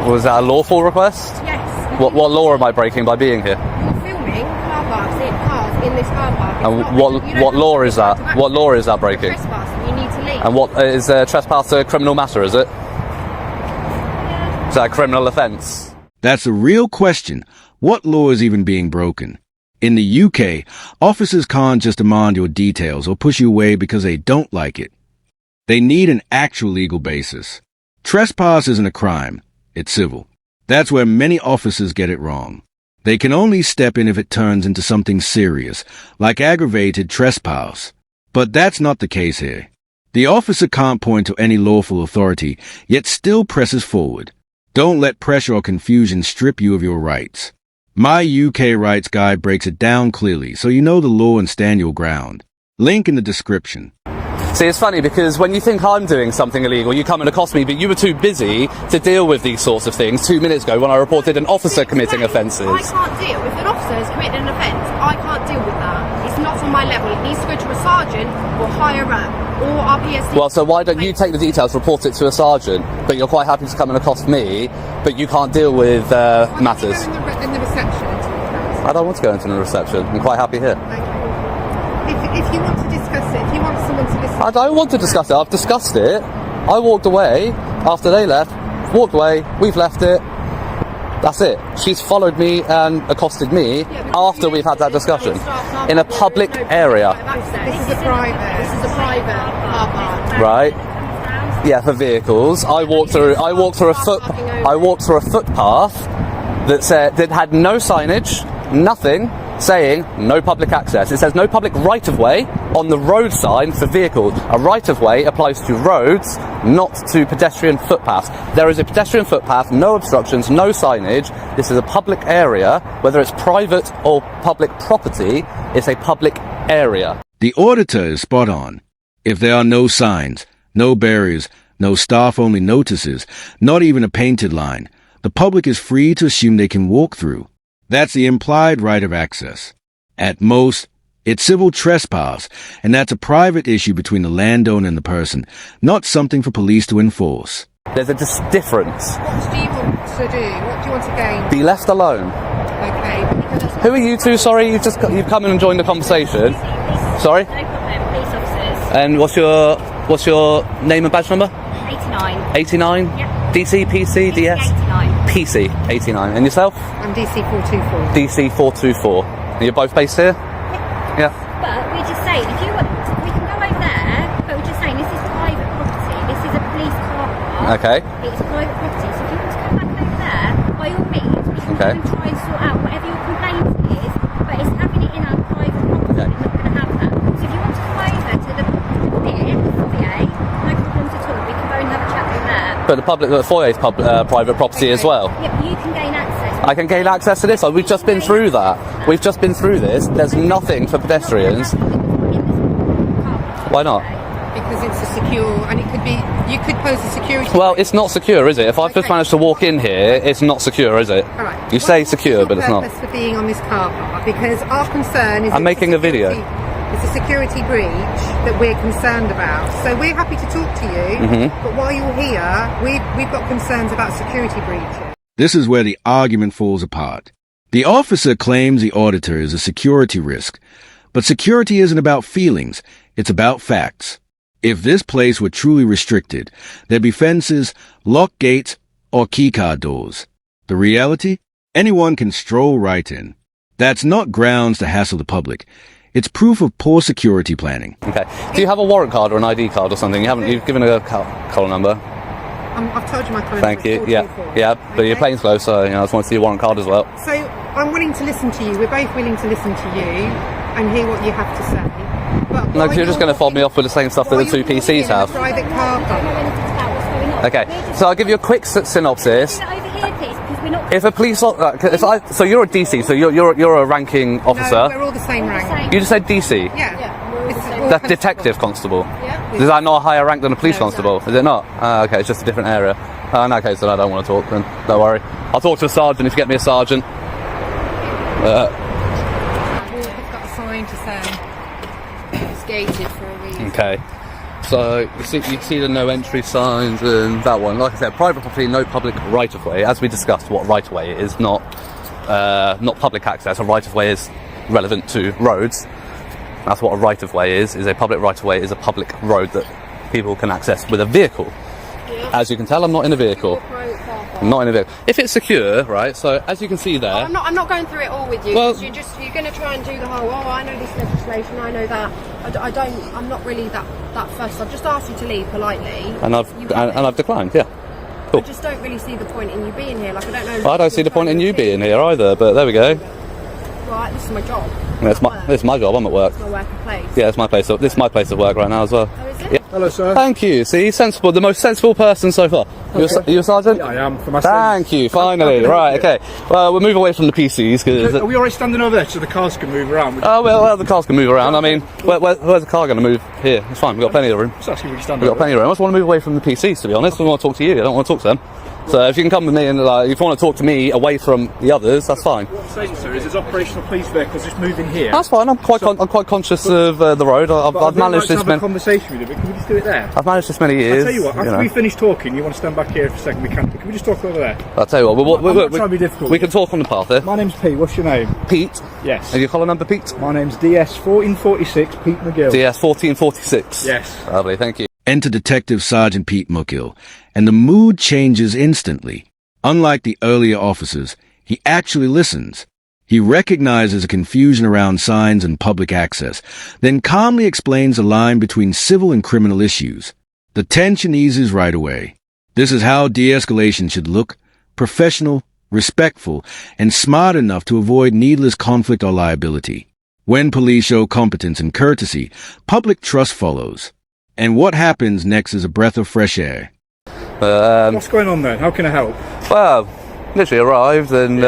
Was that a lawful request? Yes. What law am I breaking by being here? You're filming car parks in this car park. And what law is that? What law is that breaking? Trespassing. You need to leave. And what is trespass a criminal matter? Is it? Is that a criminal offence? That's a real question. What law is even being broken? In the UK, officers can't just demand your details or push you away because they don't like it. They need an actual legal basis. Trespass isn't a crime. It's civil. That's where many officers get it wrong. They can only step in if it turns into something serious, like aggravated trespass. But that's not the case here. The officer can't point to any lawful authority, yet still presses forward. Don't let pressure or confusion strip you of your rights. My UK Rights Guide breaks it down clearly, so you know the law and stand your ground. Link in the description. See, it's funny because when you think I'm doing something illegal, you come and accost me, but you were too busy to deal with these sorts of things 2 minutes ago when I reported an officer committing offences. I can't deal. If an officer has committed an offence, I can't deal with that. It's not on my level. It needs to go to a sergeant or higher up or our PSD. Well, so why don't you take the details, report it to a sergeant, but you're quite happy to come and accost me, but you can't deal with matters? In the reception. I don't want to go into the reception. I'm quite happy here. If you want to discuss it, if you want someone to listen... I don't want to discuss it. I've discussed it. I walked away after they left. Walked away. We've left it. That's it. She's followed me and accosted me after we've had that discussion in a public area. This is a private car park. Right. Yeah, for vehicles. I walked through a footpath that had no signage, nothing, saying no public access. It says no public right-of-way on the road sign for vehicles. A right-of-way applies to roads, not to pedestrian footpaths. There is a pedestrian footpath, no obstructions, no signage. This is a public area. Whether it's private or public property, it's a public area. The auditor is spot on. If there are no signs, no barriers, no staff-only notices, not even a painted line, the public is free to assume they can walk through. That's the implied right of access. At most, it's civil trespass, and that's a private issue between the landowner and the person, not something for police to enforce. There's a difference. What do you want to do? What do you want to gain? Be left alone. Okay. Who are you two? Sorry, you've come in and joined the conversation. Sorry? No problem, police officers. And what's your name and badge number? 89. 89? Yeah. DC, PC, DS? 89. PC, 89. And yourself? I'm DC 424. DC 424. And you're both based here? Yeah. But we're just saying, if you want, we can go over there, but we're just saying this is private property. This is a police car park. Okay. It's private property. So if you want to come back over there, by all means, we can Okay. go and try and sort out whatever your complaint is, but it's having it in our private property. Okay. We're not going to have that. So if you want to come over to the foyer, no problems at all. We can go and have a chat over there. But the foyer is private property as well. Yeah, but you can gain access. I can gain access to this. We've just been through that. We've just been through this. There's nothing for pedestrians. Why not? Because it's a secure, and it could be, you could pose a security. Well, it's not secure, is it? If I've just managed to walk in here, it's not secure, is it? All right. You say secure, but it's not. What's your purpose for being on this car park? Because our concern is... I'm making a video. It's a security breach that we're concerned about. So we're happy to talk to you, but while you're here, we've got concerns about security breaches. This is where the argument falls apart. The officer claims the auditor is a security risk, but security isn't about feelings, it's about facts. If this place were truly restricted, there'd be fences, locked gates, or keycard doors. The reality? Anyone can stroll right in. That's not grounds to hassle the public. It's proof of poor security planning. Okay. Do you have a warrant card or an ID card or something? You've given a collar number. I've told you my collar Thank number. you. Yeah. But your plane's closed, so I just want to see your warrant card as well. So I'm willing to listen to you. We're both willing to listen to you and hear what you have to say. But No, because you're just going to fob me off with the same stuff that the two PCs have. Private car park. Okay, so I'll give you a quick synopsis. Over here, please, because we're not. If a police, so you're a DC, so you're a ranking officer. No, we're all the same rank. You just said DC. Yeah. That's detective constable. Yeah. Is that not a higher rank than a police No, constable? it's Is it not? Okay, it's just a different area. In that case, then I don't want to talk. Then don't worry. I'll talk to a sergeant if you get me a sergeant. We've got a sign to say it's gated for a reason. Okay. So you see the no entry signs and that one. Like I said, private property, no public right of way. As we discussed, what right of way is not public access. A right of way is relevant to roads. That's what a right of way is. A public right of way is a public road that people can access with a vehicle. Yeah. As you can tell, I'm not in a vehicle. I'm not in a vehicle. If it's secure, right? So as you can see there. I'm not going through it all with you. Well, you're going to try and do the whole. Oh, I know this legislation. I know that. I'm not really that fussed. I've just asked you to leave politely. And I've declined. Yeah. Cool. I just don't really see the point in you being here. Like I don't know. I don't see the point in you being here either. But there we go. Right, this is my job. It's my job. I'm at work. It's my working place. Yeah, it's my place. This is my place of work right now as well. Oh, is it? Yeah. Hello, sir. Thank you. See, sensible. The most sensible person so far. Are you a sergeant? Yeah, I am. For my Thank you. Finally. Right. Okay. Well, we'll move away from the PCs because. Are we already standing over there so the cars can move around? Oh well, the cars can move around. I mean, where's the car going to move? Here. It's fine. We've got plenty of room. It's actually really standing. We've got plenty of room. I just want to move away from the PCs. To be honest, I want to talk to you. I don't want to talk to them. So if you can come with me and if you want to talk to me away from the others, that's fine. What I'm saying, sir, is there's operational police vehicles just moving here. That's fine. I'm quite conscious of the road. I've managed this many. Have a conversation with you, but can we just do it there? I've managed this many years. I'll tell you what. After we finish talking, you want to stand back here for a second? Can we just talk over there? I'll tell you what. I'm not trying to be difficult. We can talk on the path here. My name's Pete. What's your name? Pete. Yes. And your collar number, Pete? My name's DS1446, Pete McGill. DS1446. Yes. Lovely. Thank you. Enter Detective Sergeant Pete Muckill, and the mood changes instantly. Unlike the earlier officers, he actually listens. He recognizes a confusion around signs and public access, then calmly explains the line between civil and criminal issues. The tension eases right away. This is how de-escalation should look: professional, respectful, and smart enough to avoid needless conflict or liability. When police show competence and courtesy, public trust follows. And what happens next is a breath of fresh air. What's going on there? How can I help? Well, literally arrived and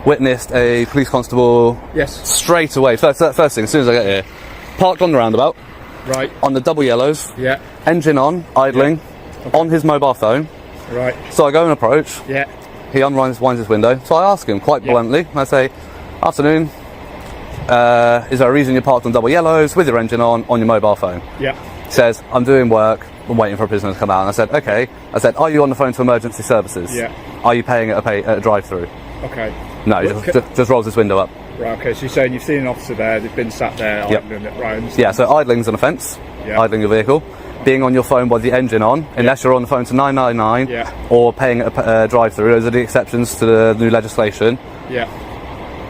witnessed a police constable. Yes. Straight away. First thing, as soon as I get here, parked on the roundabout. Right. On the double yellows. Yeah. Engine on, idling, on his mobile phone. Right. So I go and approach. Yeah. He winds his window. So I ask him quite bluntly. I say, "Afternoon. Is there a reason you're parked on double yellows with your engine on your mobile phone?" Yeah. He says, "I'm doing work. I'm waiting for a prisoner to come out." And I said, "Okay." I said, "Are you on the phone to emergency services?" Yeah. "Are you paying at a drive-through?" Okay. No, he just rolls his window up. Right, okay, so you're saying you've seen an officer there, they've been sat there, Yep. idling it, right? Yeah, so idling's an offence. Yeah. Idling your vehicle. Being on your phone with the engine on, unless you're on the phone to 999, Yeah. or paying at a drive-through. Those are the exceptions to the new legislation. Yeah.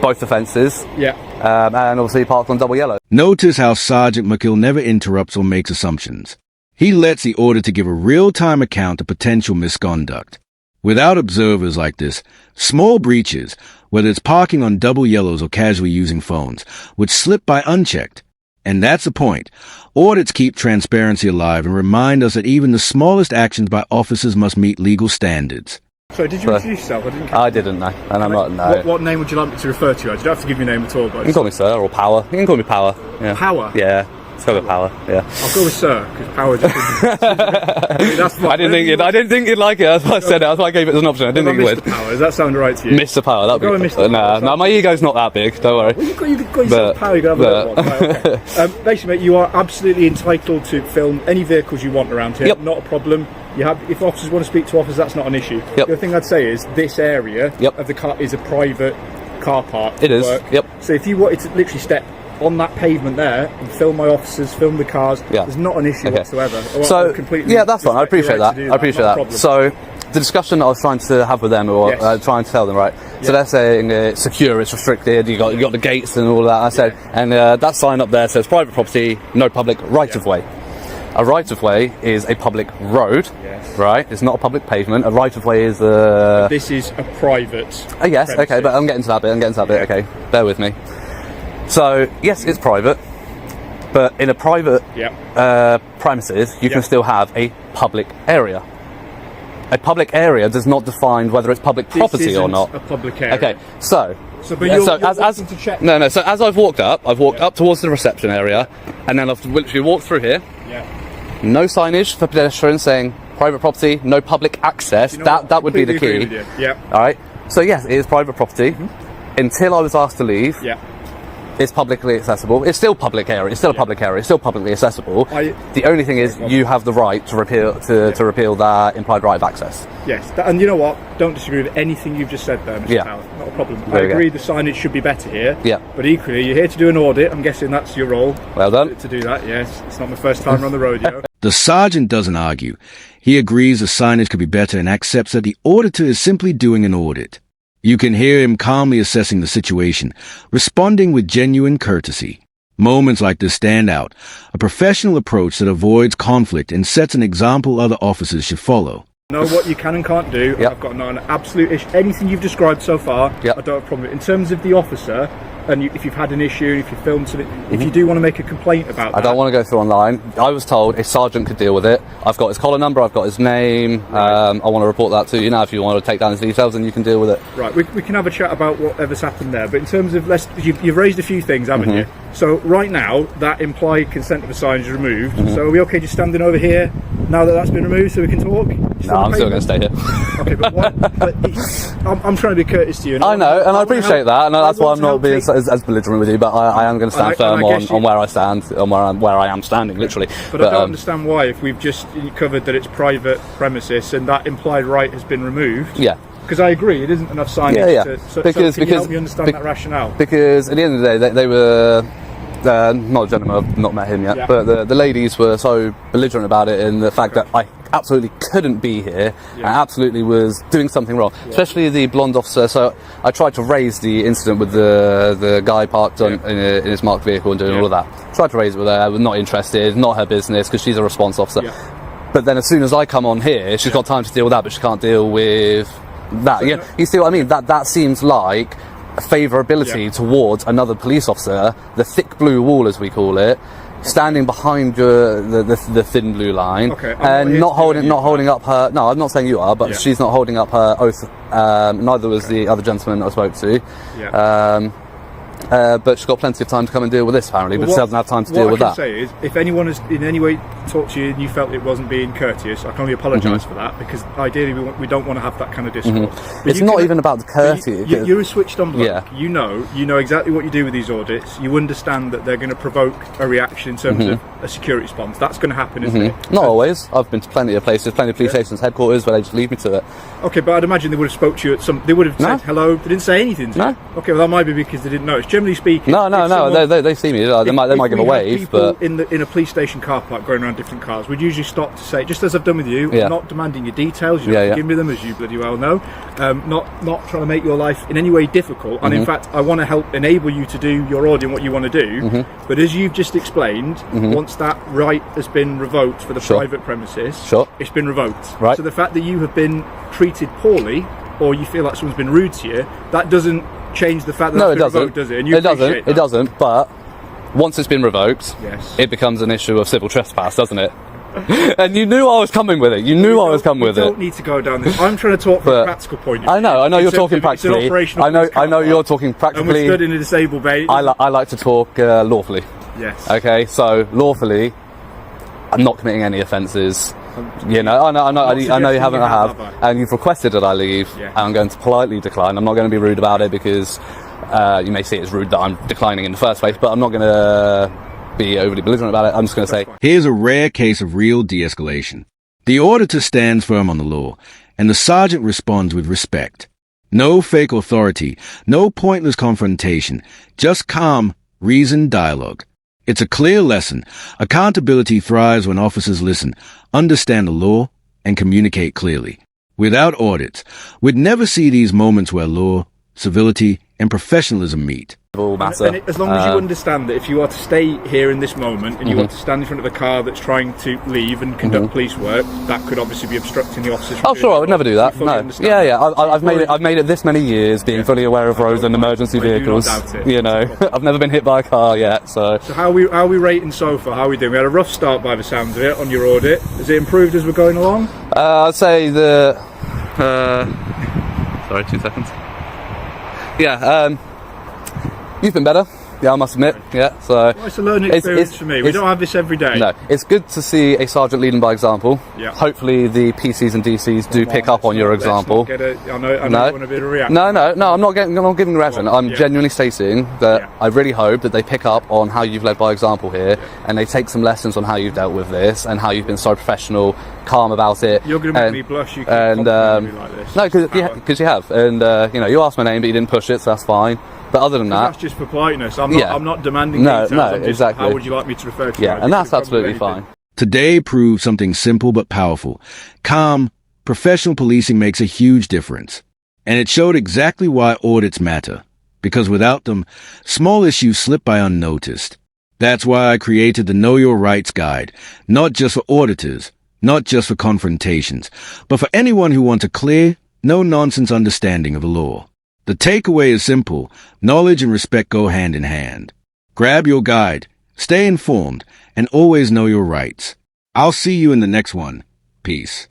Both offences. Yeah. And obviously parked on double yellow. Notice how Sergeant Muckill never interrupts or makes assumptions. He lets the auditor give a real-time account of potential misconduct. Without observers like this, small breaches, whether it's parking on double yellows or casually using phones, would slip by unchecked. And that's the point. Audits keep transparency alive and remind us that even the smallest actions by officers must meet legal standards. So did you introduce yourself? I didn't know, and I'm not. No. What name would you like me to refer to you as? You don't have to give me a name at all, but You can call me Sir or Power. You can call me Power. Yeah. Power? Yeah. Let's go with Power. Yeah. I'll go with Sir, because Power just that's I didn't think you'd like it. That's why I said it. That's why I gave it as an option. I didn't think you would. Mr. Power, does that sound right to you? Mr. Power. That'd Go be with Mr. Power. No, my ego's not that big. Don't worry. Well, you've got yourself Power, you can have a little one. Right, okay. Basically, mate, you are absolutely entitled to film any vehicles you want around here. Yep. Not a problem. If officers want to speak to officers, that's not an issue. Yep. The other thing I'd say is this area Yep. of the car is a private car park. It is. Work. Yep. So if you wanted to literally step on that pavement there and film my officers, film the cars, Yeah. there's not an issue whatsoever. So completely yeah, that's fine. I appreciate that. I appreciate not a that. problem. So the discussion I was trying to have with them, or Yes. trying to tell them, right? So they're saying it's secure, it's restricted. You got the gates and all that. I said, and that sign up there says private property, no public right of way. A right of way is a public road, Yes. right? It's not a public pavement. A right of way is This is a private. yes, premises. okay, but I'm getting to that bit. Okay, bear with me. So yes, it's private, but in a private premises, you can still have a public area. A public area does not define whether it's public property This or isn't not. a public area. Okay, so. But you're as wanting to check. No. So as I've walked up towards the reception area, and then I've literally walked through here. Yeah. No signage for pedestrians saying private property, no public access. You know what? That would be the Completely key. agree with you. Yeah. All right. So yes, it is private property. Until I was asked to leave. Yeah. It's publicly accessible. It's still public area. It's still a public area. It's still publicly accessible. The only thing is, you have the right to repeal to repeal that implied right of access. Yes, and you know what? Don't disagree with anything you've just said there, Mr. Powell. Not a problem. I agree the signage should be better here. Yeah. But equally, you're here to do an audit. I'm guessing that's your role. Well done. To do that, yes. It's not my first time on the rodeo. The sergeant doesn't argue. He agrees the signage could be better and accepts that the auditor is simply doing an audit. You can hear him calmly assessing the situation, responding with genuine courtesy. Moments like this stand out, a professional approach that avoids conflict and sets an example other officers should follow. Know what you can and can't do. Yep. I've got an absolute issue. Anything you've described so far, Yep. I don't have a problem with. In terms of the officer, and if you've had an issue, if you filmed something, if you do want to make a complaint about that. I don't want to go through online. I was told a sergeant could deal with it. I've got his collar number, I've got his name. I want to report that to you now. If you want to take down his details, and you can deal with it. Right, we can have a chat about whatever's happened there. But in terms of, you've raised a few things, haven't you? So right now, that implied consent of a sign is removed. So are we okay just standing over here now that that's been removed so we can talk? No, I'm still going to stay here. Okay, but I'm trying to be courteous to you. I know, and I appreciate that, and that's why I'm not being as belligerent with you. But I am going to stand firm on where I stand, on where I am standing, literally. But I don't understand why, if we've just covered that it's private premises and that implied right has been removed. Yeah. Because I agree, it isn't enough signage. So can you help me understand that rationale? Because at the end of the day, they were. Not a gentleman, I've not met him yet, but the ladies were so belligerent about it, in the fact that I absolutely couldn't be here and absolutely was doing something wrong, especially the blonde officer. So I tried to raise the incident with the guy parked in his marked vehicle and doing all of that. Tried to raise it with her, was not interested, not her business, because she's a response officer. But then as soon as I come on here, she's got time to deal with that, but she can't deal with that. So you see what I mean? That seems like favourability towards another police officer, the thick blue wall as we call it, standing behind the thin blue line, and not holding up her. No, I'm not saying you are, but she's not holding up her oath. Neither was the other gentleman I spoke to. But she's got plenty of time to come and deal with this, apparently, but she doesn't have time to deal with that. What I can say is, if anyone has in any way talked to you and you felt it wasn't being courteous, I can only apologise for that, because ideally we don't want to have that kind of discourse. It's not even about the courtesy. You're a switched on bloke. You know exactly what you do with these audits. You understand that they're going to provoke a reaction in terms of a security response. That's going to happen, isn't it? Not always. I've been to plenty of places, plenty of police stations, headquarters, where they just leave me to it. Okay, but I'd imagine they would have spoke to you at some. They would have said hello. They didn't say anything to you. Okay, well that might be because they didn't notice. Generally speaking, they see me. They might give a wave, but in a police station car park going around different cars, we'd usually stop to say, just as I've done with you, I'm not demanding your details. You don't give me them, as you bloody well know. Not trying to make your life in any way difficult. And in fact, I want to help enable you to do your audit and what you want to do. But as you've just explained, once that right has been revoked for the private premises, it's been revoked. Right. So the fact that you have been treated poorly, or you feel like someone's been rude to you, that doesn't change the fact that it's been revoked, does it? And it doesn't. But once it's been revoked, it becomes an issue of civil trespass, doesn't it? And you knew I was coming with it. You don't need to go down this. I'm trying to talk from a practical point of view. I know you're talking practically. I know you're talking practically. And we're stood in a disabled bay. I like to talk lawfully. Yes. Okay, so lawfully, I'm not committing any offences. You know, I know you haven't. I have, and you've requested that I leave. And I'm going to politely decline. I'm not going to be rude about it, because you may see it as rude that I'm declining in the first place, but I'm not going to be overly belligerent about it. I'm just going to say, here's a rare case of real de-escalation. The auditor stands firm on the law, and the sergeant responds with respect. No fake authority, no pointless confrontation, just calm, reasoned dialogue. It's a clear lesson. Accountability thrives when officers listen, understand the law, and communicate clearly. Without audits, we'd never see these moments where law, civility, and professionalism meet. And as long as you understand that if you are to stay here in this moment and you are to stand in front of a car that's trying to leave and conduct police work, that could obviously be obstructing the officers. Oh, sure, I would never do that. No. I've made it this many years, being fully aware of roads and emergency vehicles. You know, I've never been hit by a car yet. So how are we rating so far? How are we doing? We had a rough start by the sounds of it on your audit. Has it improved as we're going along? I'd say the. Sorry, 2 seconds. Yeah. You've been better. Yeah, I must admit. Yeah, so well, it's a learning experience for me. We don't have this every day. No, it's good to see a sergeant leading by example. Yeah. Hopefully, the PCs and DCs do pick up on your example. I know you want a bit of a reaction. No, I'm not giving a reaction. I'm genuinely stating that I really hope that they pick up on how you've led by example here, and they take some lessons on how you've dealt with this and how you've been so professional, calm about it. You're going to make me blush. You can compliment me like this. No, because you have, and you asked my name, but you didn't push it, so that's fine. But other than that, that's just for politeness. I'm not demanding details. Exactly. How would you like me to refer to you? Yeah, and that's absolutely fine. Today proved something simple but powerful. Calm, professional policing makes a huge difference. And it showed exactly why audits matter. Because without them, small issues slip by unnoticed. That's why I created the Know Your Rights Guide, not just for auditors, not just for confrontations, but for anyone who wants a clear, no-nonsense understanding of the law. The takeaway is simple. Knowledge and respect go hand in hand. Grab your guide, stay informed, and always know your rights. I'll see you in the next one. Peace.